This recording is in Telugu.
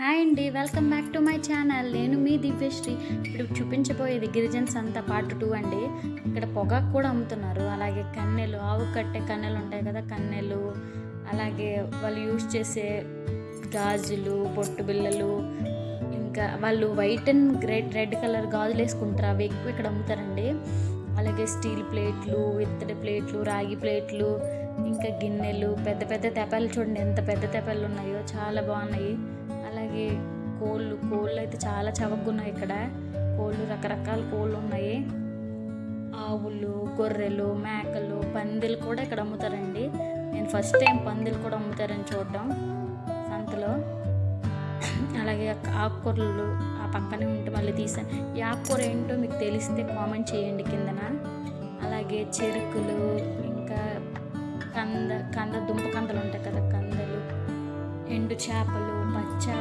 హాయ్ అండి, welcome back to my channel. నేను మీ దివ్యశ్రీ. ఇప్పుడు చూపించబోయేది గిరిజన సంత పార్ట్ 2 అండి. ఇక్కడ పొగాకు కూడా అమ్ముతున్నారు. అలాగే కన్నెలు, ఆవు కట్టే కన్నెలు ఉంటాయి కదా, కన్నెలు, అలాగే వాళ్ళు యూజ్ చేసే గాజులు, బొట్టు బిళ్ళలు, ఇంకా వాళ్ళు వైట్ అండ్ రెడ్ కలర్ గాజులు వేసుకుంటారు. అవి ఎక్కువ ఇక్కడ అమ్ముతారండి. అలాగే స్టీల్ ప్లేట్లు, ఇత్తడి ప్లేట్లు, రాగి ప్లేట్లు, ఇంకా గిన్నెలు, పెద్ద పెద్ద తెపాలు చూడండి ఎంత పెద్ద తెపాలు ఉన్నాయో, చాలా బాగున్నాయి. అలాగే కోళ్ళు అయితే చాలా చవకగున్నాయి. ఇక్కడ కోళ్ళు, రకరకాల కోళ్ళు ఉన్నాయి. ఆవులు, గొర్రెలు, మేకలు, పందిలు కూడా ఇక్కడ అమ్ముతారండి. నేను ఫస్ట్ టైం పందిలు కూడా అమ్ముతారని చూడడం సంతలో. అలాగే ఆకుకూరలు ఆ పక్కనే ఉంటే మళ్ళీ తీసాను. ఈ ఆకుకూర ఏంటో మీకు తెలిస్తే కామెంట్ చేయండి కిందన. అలాగే చెరుకులు, ఇంకా దుంప కందలు ఉంటాయి కదా, కందలు, ఎండు చేపలు,